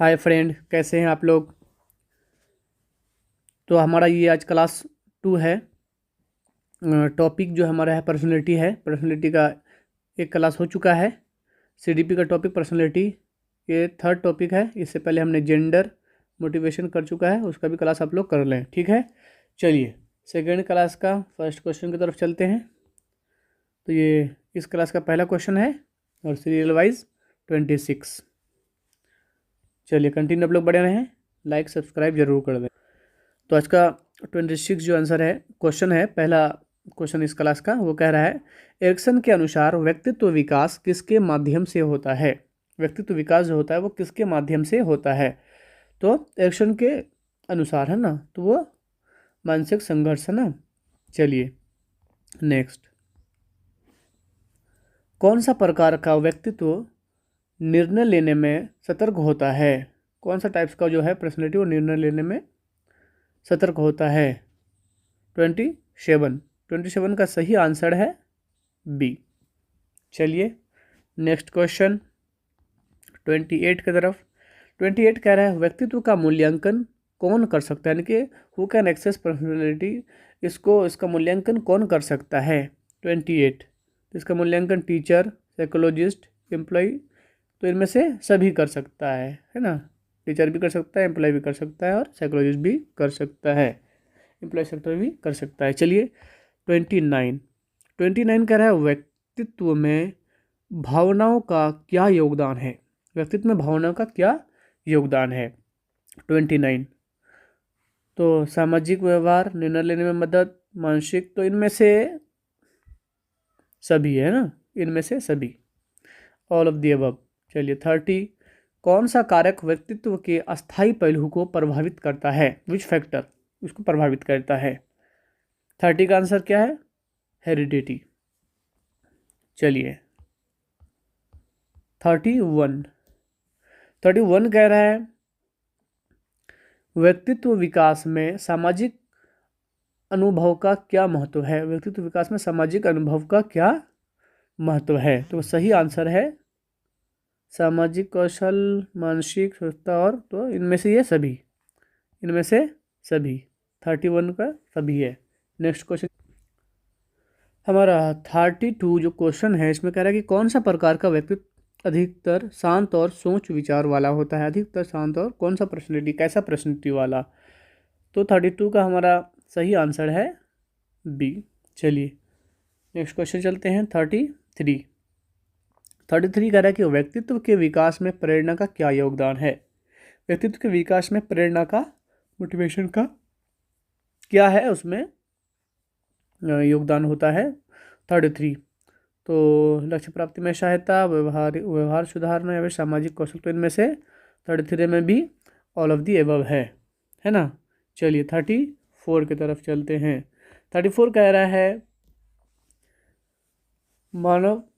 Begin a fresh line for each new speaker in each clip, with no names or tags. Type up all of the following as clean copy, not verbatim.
Hi friend, कैसे हैं आप लोग। तो हमारा ये आज क्लास 2 है। टॉपिक जो हमारा है पर्सनैलिटी है। पर्सनैलिटी का एक क्लास हो चुका है। सीडीपी का टॉपिक पर्सनैलिटी ये थर्ड टॉपिक है। इससे पहले हमने जेंडर मोटिवेशन कर चुका है, उसका भी क्लास आप लोग कर लें, ठीक है। चलिए सेकेंड क्लास का फर्स्ट क्वेश्चन की तरफ चलते हैं। तो ये इस क्लास का पहला क्वेश्चन है और सीरियल वाइज 26। चलिए कंटिन्यू आप लोग बने रहें, लाइक सब्सक्राइब जरूर कर दें। तो आज का 26 जो आंसर है, क्वेश्चन है, पहला क्वेश्चन इस क्लास का, वो कह रहा है एरिक्सन के अनुसार व्यक्तित्व विकास किसके माध्यम से होता है। व्यक्तित्व विकास जो होता है वो किसके माध्यम से होता है। तो एरिक्सन के अनुसार है ना, तो वो मानसिक संघर्ष है ना। चलिए नेक्स्ट, कौन सा प्रकार का व्यक्तित्व निर्णय लेने में सतर्क होता है। कौन सा टाइप्स का जो है पर्सनैलिटी वो निर्णय लेने में सतर्क होता है। 27 का सही आंसर है बी। चलिए नेक्स्ट क्वेश्चन 28 की तरफ। 28 कह रहा है व्यक्तित्व का मूल्यांकन कौन कर सकता है, यानी कि हु कैन एक्सेस पर्सनैलिटी, इसका मूल्यांकन कौन कर सकता है। 28 तो इसका मूल्यांकन टीचर, साइकोलॉजिस्ट, एम्प्लॉय, तो इनमें से सभी कर सकता है ना। टीचर भी कर सकता है, एम्प्लॉय भी कर सकता है और साइकोलॉजिस्ट भी कर सकता है, एम्प्लॉय सेक्टर भी कर सकता है। चलिए 29 कह रहा है व्यक्तित्व में भावनाओं का क्या योगदान है। व्यक्तित्व में भावनाओं का क्या योगदान है। 29 तो सामाजिक व्यवहार, निर्णय लेने में मदद, मानसिक, तो इनमें से सभी है ना, इनमें से सभी, ऑल ऑफ दी अबव। चलिए 30 कौन सा कारक व्यक्तित्व के अस्थायी पहलू को प्रभावित करता है, विच फैक्टर उसको प्रभावित करता है। 30 का आंसर क्या है, हेरिडिटी। चलिए 31 कह रहा है व्यक्तित्व विकास में सामाजिक अनुभव का क्या महत्व है। व्यक्तित्व विकास में सामाजिक अनुभव का क्या महत्व है। तो सही आंसर है सामाजिक कौशल, मानसिक स्वस्थता, और तो इनमें से ये सभी, इनमें से सभी 31 का सभी है। नेक्स्ट क्वेश्चन हमारा 32 जो क्वेश्चन है, इसमें कह रहा है कि कौन सा प्रकार का व्यक्तित्व अधिकतर शांत और सोच विचार वाला होता है। अधिकतर शांत और कौन सा पर्सनैलिटी, कैसा पर्सनैलिटी वाला। तो 32 का हमारा सही आंसर है बी। चलिए नेक्स्ट क्वेश्चन चलते हैं 33 कह रहा है कि व्यक्तित्व के विकास में प्रेरणा का क्या योगदान है। व्यक्तित्व के विकास में प्रेरणा का, मोटिवेशन का क्या है उसमें योगदान होता है। 33 तो लक्ष्य प्राप्ति में सहायता, व्यवहार सुधारना या फिर सामाजिक कौशल, तो इनमें से 33 में भी ऑल ऑफ दी एबव है ना। चलिए 34 की तरफ चलते हैं। 34 कह रहा है मानवतावादी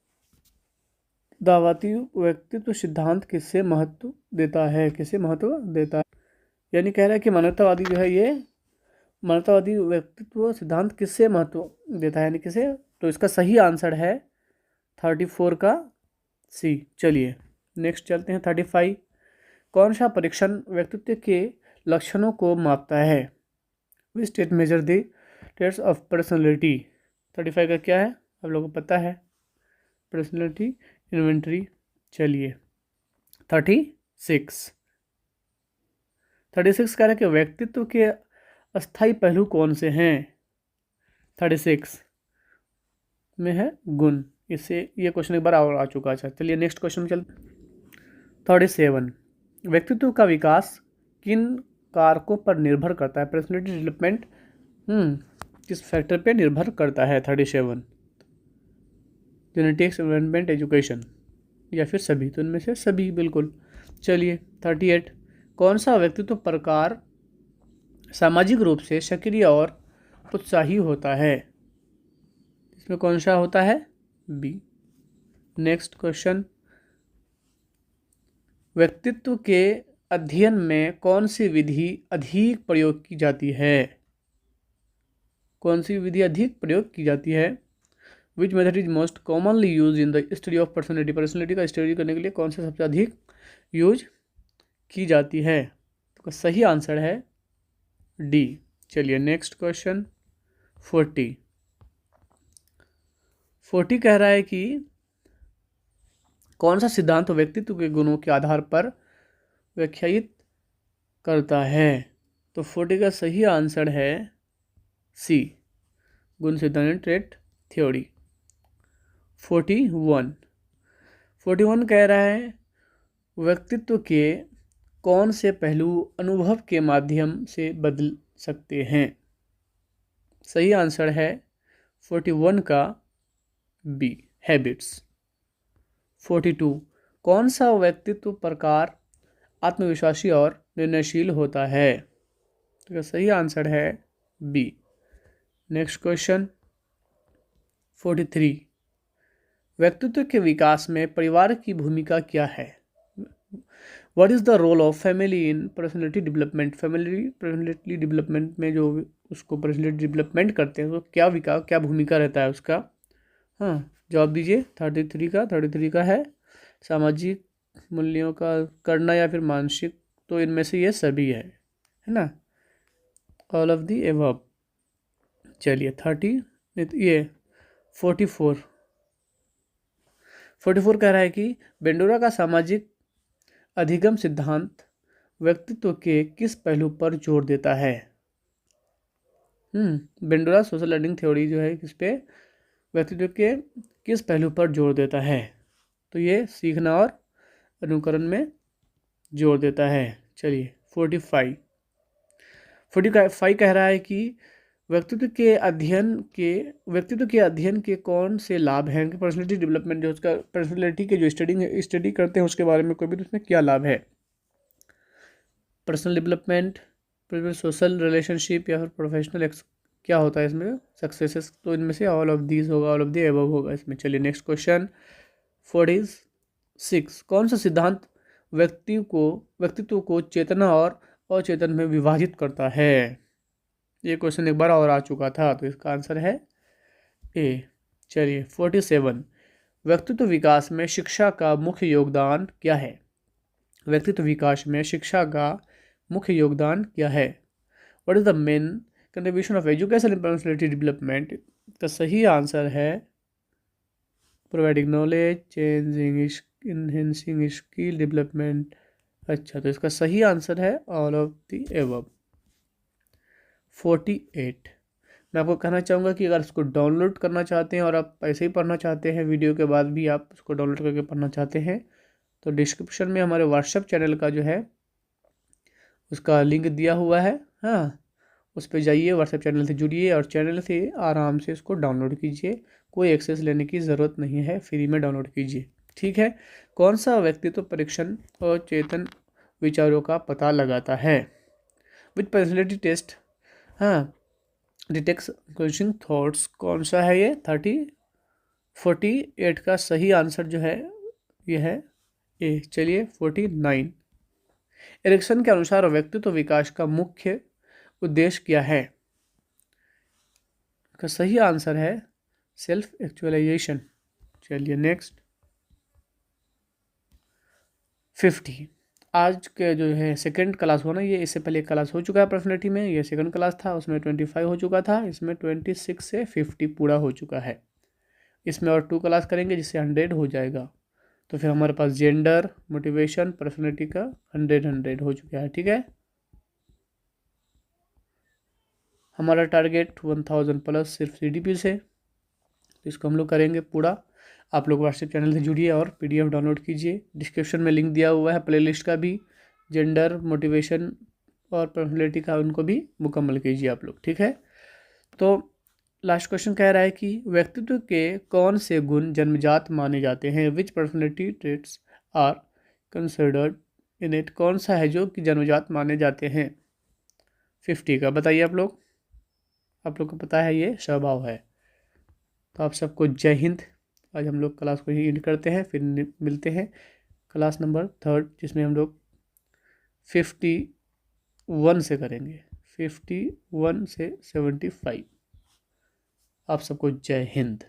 व्यक्तित्व सिद्धांत किससे महत्व देता है, किसे महत्व देता है। यानी कह रहा है कि मानवतावादी जो है ये मानवतावादी व्यक्तित्व सिद्धांत किससे महत्व देता है, यानी किसे। तो इसका सही आंसर है 34 का सी। चलिए नेक्स्ट चलते हैं 35 कौन सा परीक्षण व्यक्तित्व के लक्षणों को मापता है। Which test measure the traits of personality. 35 का क्या है आप लोगों को पता है, पर्सनैलिटी इन्वेंटरी। चलिए 36 कह रहा है कि व्यक्तित्व के अस्थायी पहलू कौन से हैं। 36 में है गुण। इससे ये क्वेश्चन एक बार और आ चुका। अच्छा चलिए नेक्स्ट क्वेश्चन में चलते। 37 व्यक्तित्व का विकास किन कारकों पर निर्भर करता है। पर्सनैलिटी डेवलपमेंट किस फैक्टर पे निर्भर करता है। 37 जेनेटिक्स, एनवायरनमेंट, एजुकेशन, या फिर सभी, तो इनमें से सभी बिल्कुल। चलिए 38 कौन सा व्यक्तित्व प्रकार सामाजिक रूप से सक्रिय और उत्साही होता है। इसमें कौन सा होता है, बी। नेक्स्ट क्वेश्चन व्यक्तित्व के अध्ययन में कौन सी विधि अधिक प्रयोग की जाती है। कौन सी विधि अधिक प्रयोग की जाती है। Which method is most commonly use in the study of personality. Personality का स्टडी करने के लिए कौन सा सबसे अधिक यूज की जाती है। तो सही आंसर है डी। चलिए नेक्स्ट क्वेश्चन 40। 40 कह रहा है कि कौन सा सिद्धांत व्यक्तित्व के गुणों के आधार पर व्याख्यायित करता है। तो 40 का सही आंसर है सी, गुण सिद्धांत ट्रेट थ्योरी। 41 कह रहा है व्यक्तित्व के कौन से पहलू अनुभव के माध्यम से बदल सकते हैं। सही आंसर है 41 का बी, हैबिट्स। 42 कौन सा व्यक्तित्व प्रकार आत्मविश्वासी और निर्णयशील होता है। तो सही आंसर है बी। नेक्स्ट क्वेश्चन 43 व्यक्तित्व के विकास में परिवार की भूमिका क्या है। What is the role of family in personality development. Family personality development में जो उसको पर्सनैलिटी डेवलपमेंट करते हैं तो क्या भूमिका रहता है उसका। हाँ, जवाब दीजिए। 33 का है सामाजिक मूल्यों का करना या फिर मानसिक। तो इनमें से ये सभी है ना, ऑल ऑफ दी एबव। चलिए 44 कह रहा है कि बेंडोरा का सामाजिक अधिगम सिद्धांत व्यक्तित्व के किस पहलू पर जोर देता है। बेंडोरा सोशल लर्निंग थ्योरी जो है किस पे व्यक्तित्व के किस पहलू पर जोर देता है। तो ये सीखना और अनुकरण में जोर देता है। चलिए 45 कह रहा है कि व्यक्तित्व के अध्ययन के कौन से लाभ हैं। पर्सनैलिटी डेवलपमेंट जो उसका पर्सनैलिटी के जो स्टडी करते हैं उसके बारे में कोई भी, तो उसमें क्या लाभ है। पर्सनल डेवलपमेंट, सोशल रिलेशनशिप या फिर प्रोफेशनल क्या होता है इसमें सक्सेसेस। तो इनमें से ऑल ऑफ दीज होगा, ऑल ऑफ दी एबव होगा इसमें। चलिए नेक्स्ट क्वेश्चन 46 कौन सा सिद्धांत व्यक्तित्व को चेतना और अचेतन में विभाजित करता है। ये क्वेश्चन एक बार और आ चुका था, तो इसका आंसर है ए। चलिए 47 व्यक्तित्व विकास में शिक्षा का मुख्य योगदान क्या है। व्यक्तित्व विकास में शिक्षा का मुख्य योगदान क्या है। What is the main contribution of education in personality development. का सही आंसर है providing knowledge, changing, enhancing skill development. अच्छा, तो इसका सही आंसर है ऑल ऑफ द एबव। 48 मैं आपको कहना चाहूँगा कि अगर इसको डाउनलोड करना चाहते हैं और आप ऐसे ही पढ़ना चाहते हैं, वीडियो के बाद भी आप उसको डाउनलोड करके पढ़ना चाहते हैं, तो डिस्क्रिप्शन में हमारे व्हाट्सएप चैनल का जो है उसका लिंक दिया हुआ है। हाँ, उस पर जाइए, व्हाट्सएप चैनल से जुड़िए और चैनल से आराम से इसको डाउनलोड कीजिए। कोई एक्सेस लेने की ज़रूरत नहीं है, फ्री में डाउनलोड कीजिए। ठीक है। कौन सा व्यक्तित्व परीक्षण और चेतन विचारों का पता लगाता है। With personality test detects question thoughts. कौन सा है ये 48 का सही आंसर जो है ये है ए। चलिए 49 एरिक्सन के अनुसार व्यक्तित्व विकास का मुख्य उद्देश्य क्या है। का सही आंसर है सेल्फ एक्चुअलाइजेशन। चलिए नेक्स्ट 50 आज के जो है सेकंड क्लास हो ना, ये इससे पहले एक क्लास हो चुका है पर्सनैलिटी में, ये सेकंड क्लास था, उसमें 25 हो चुका था, इसमें 26 से 50 पूरा हो चुका है। इसमें और 2 क्लास करेंगे जिससे 100 हो जाएगा। तो फिर हमारे पास जेंडर, मोटिवेशन, पर्सनैलिटी का 100 हो चुका है। ठीक है, हमारा टारगेट 1000 प्लस सिर्फ CDP से, तो इसको हम लोग करेंगे पूरा। आप लोग व्हाट्सएप चैनल से जुड़िए और PDF डाउनलोड कीजिए। डिस्क्रिप्शन में लिंक दिया हुआ है प्लेलिस्ट का भी, जेंडर, मोटिवेशन और पर्सनैलिटी का, उनको भी मुकम्मल कीजिए आप लोग। ठीक है, तो लास्ट क्वेश्चन कह रहा है कि व्यक्तित्व के कौन से गुण जन्मजात माने जाते हैं। Which personality traits are considered innate. कौन सा है जो कि जन्मजात माने जाते हैं। 50 का बताइए आप लोग को पता है ये स्वभाव है। तो आप सबको जय हिंद। आज हम लोग क्लास को ही एंड करते हैं, फिर मिलते हैं क्लास नंबर 3 जिसमें हम लोग 51 से करेंगे, 51 से 75। आप सबको जय हिंद।